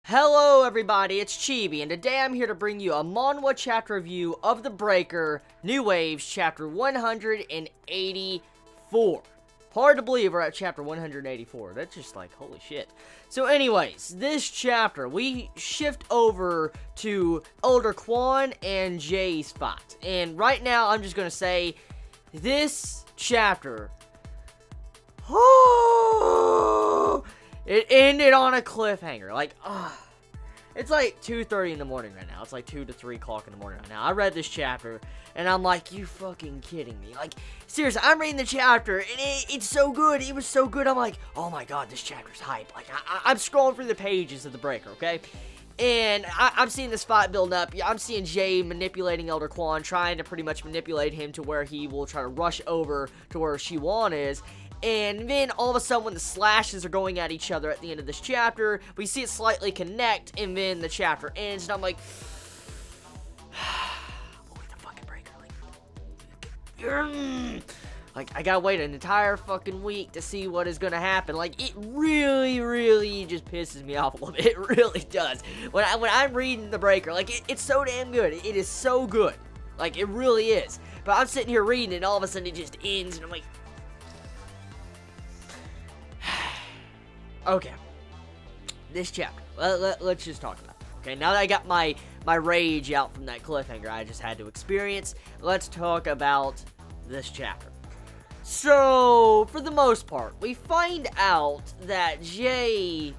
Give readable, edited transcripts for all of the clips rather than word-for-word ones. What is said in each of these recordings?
Hello everybody, it's Chibi, and today I'm here to bring you a Manhwa chapter review of The Breaker, New Waves, chapter 184. Hard to believe we're at chapter 184, that's just like, holy shit. So anyways, this chapter, we shift over to Elder Quan and Jay's fight. And right now, I'm just gonna say, this chapter, it ended on a cliffhanger. Like, it's like 2:30 in the morning right now. It's like 2 to 3 o'clock in the morning right now. I read this chapter, and I'm like, you fucking kidding me? Like, seriously, I'm reading the chapter, and it's so good. It was so good. I'm like, oh my god, this chapter's hype. Like, I'm scrolling through the pages of The Breaker, okay? And I'm seeing this fight build up. I'm seeing Jay manipulating Elder Quan, trying to pretty much manipulate him to where he will try to rush over to where Shiwan is. And then, all of a sudden, when the slashes are going at each other at the end of this chapter, we see it slightly connect, and then the chapter ends, and I'm like, holy the fucking Breaker, like, I gotta wait an entire fucking week to see what is gonna happen. Like, it really just pisses me off a little bit. It really does. When I'm reading The Breaker, like, it's so damn good. It is so good. Like, it really is. But I'm sitting here reading, and all of a sudden, it just ends, and I'm like, okay, this chapter, let's just talk about it. Okay, now that I got my rage out from that cliffhanger I just had to experience, let's talk about this chapter. So, for the most part, we find out that Jay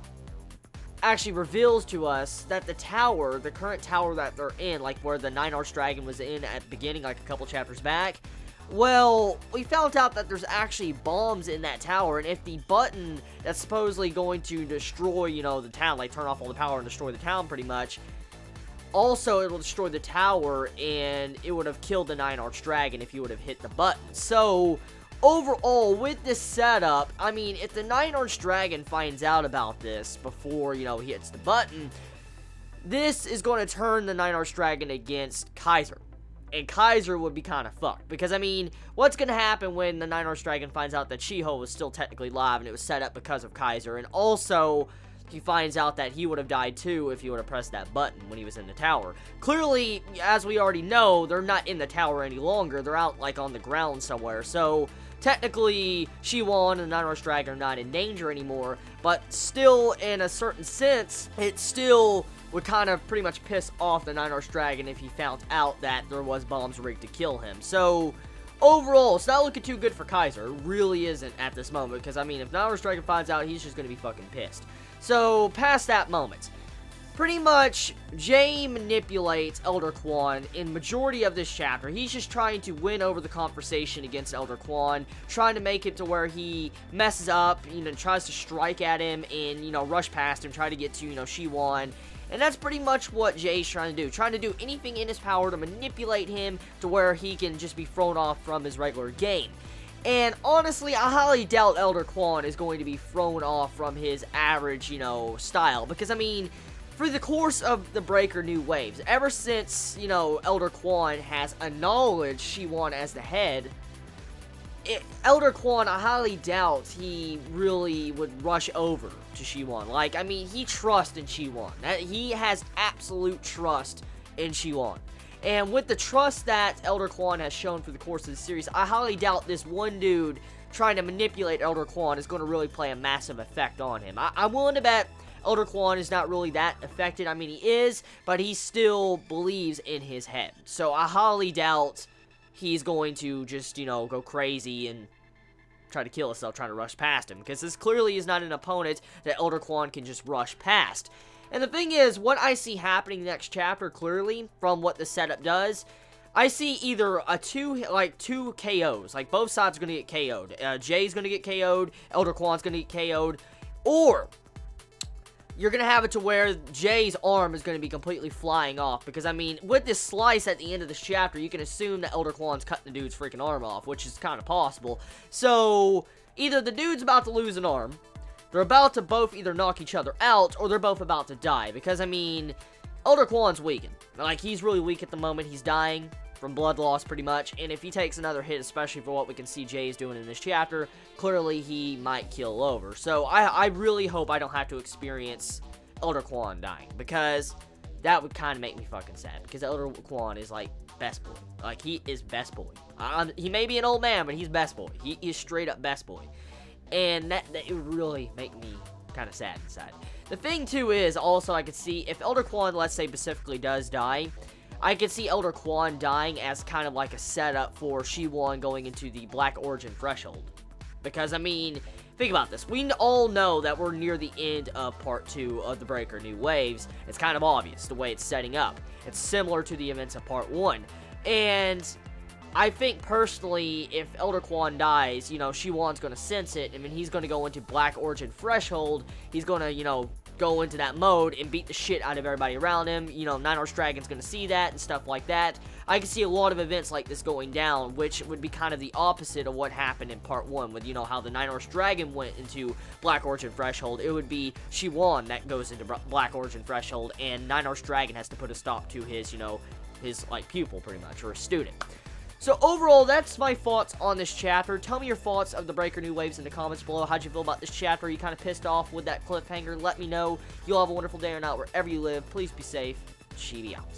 actually reveals to us that the tower, the current tower that they're in, like where the 9-Arched Dragon was in at the beginning, like a couple chapters back, well, we found out that there's actually bombs in that tower, and if the button that's supposedly going to destroy, you know, the town, like turn off all the power and destroy the town pretty much, also it will destroy the tower, and it would have killed the 9-Arched Dragon if you would have hit the button. So, overall, with this setup, I mean, if the 9-Arched Dragon finds out about this before, you know, he hits the button, this is going to turn the 9-Arched Dragon against Kaiser. And Kaiser would be kind of fucked. Because, I mean, what's going to happen when the 9-Arched Dragon finds out that Shiho was still technically alive and it was set up because of Kaiser? And also, he finds out that he would have died too if he would have pressed that button when he was in the tower. Clearly, as we already know, they're not in the tower any longer. They're out, like, on the ground somewhere. So, technically, Shiwan and the 9-Arched Dragon are not in danger anymore. But still, in a certain sense, it still would kind of pretty much piss off the 9-Arched Dragon if he found out that there was bombs rigged to kill him. So, overall, it's not looking too good for Kaiser. It really isn't at this moment, because, I mean, if 9-Arched Dragon finds out, he's just going to be fucking pissed. So, past that moment, pretty much, Jay manipulates Elder Quan in majority of this chapter. He's just trying to win over the conversation against Elder Quan, trying to make it to where he messes up, you know, tries to strike at him and, you know, rush past him, try to get to, you know, Shiwan. And that's pretty much what Jay's trying to do anything in his power to manipulate him to where he can just be thrown off from his regular game. And honestly, I highly doubt Elder Quan is going to be thrown off from his average, you know, style. Because, I mean, through the course of The Breaker New Waves, ever since, you know, Elder Quan has acknowledged Shiwan as the head, Elder Quan, I highly doubt he really would rush over to Shiwan. Like, I mean, he trusts in Shiwan. He has absolute trust in Shiwan. And with the trust that Elder Quan has shown through the course of the series, I highly doubt this one dude trying to manipulate Elder Quan is going to really play a massive effect on him. I'm willing to bet Elder Quan is not really that affected. I mean, he is, but he still believes in his head. So, I highly doubt he's going to just, you know, go crazy and try to kill himself trying to rush past him. Because this clearly is not an opponent that Elder Quan can just rush past. And the thing is, what I see happening next chapter, clearly, from what the setup does, I see either two KOs. Like, both sides are going to get KO'd. Jay's going to get KO'd, Elder Quan's going to get KO'd, or you're going to have it to where Jay's arm is going to be completely flying off. Because, I mean, with this slice at the end of this chapter, you can assume that Elder Quan's cutting the dude's freaking arm off, which is kind of possible. So, either the dude's about to lose an arm, they're about to both either knock each other out, or they're both about to die. Because, I mean, Elder Quan's weakened. Like, he's really weak at the moment. He's dying from blood loss, pretty much. And if he takes another hit, especially for what we can see Jay's doing in this chapter, clearly he might kill over. So, I really hope I don't have to experience Elder Quan dying, because that would kind of make me fucking sad, because Elder Quan is, like, best boy. Like, he is best boy. He may be an old man, but he's best boy. He is straight up best boy. And that it would really make me kind of sad inside. The thing, too, is also I could see, if Elder Quan, let's say, specifically does die, I could see Elder Quan dying as kind of like a setup for Shi-Wan going into the Black Origin Threshold. Because, I mean, think about this. We all know that we're near the end of Part 2 of the Breaker New Waves. It's kind of obvious the way it's setting up. It's similar to the events of Part 1. And I think, personally, if Elder Quan dies, you know, Shi-Wan's going to sense it. I mean, he's going to go into Black Origin Threshold. He's going to, you know, go into that mode and beat the shit out of everybody around him. You know, Nine Horse Dragon's going to see that and stuff like that. I can see a lot of events like this going down, which would be kind of the opposite of what happened in Part 1 with, you know, how the Nine Horse Dragon went into Black Origin Threshold. It would be Shi-Wan that goes into Black Origin Threshold, and Nine Horse Dragon has to put a stop to his, you know, his, like, pupil, pretty much, or a student. So, overall, that's my thoughts on this chapter. Tell me your thoughts of the Breaker New Waves in the comments below. How'd you feel about this chapter? Are you kind of pissed off with that cliffhanger? Let me know. You'll have a wonderful day or night wherever you live. Please be safe. Chibi out.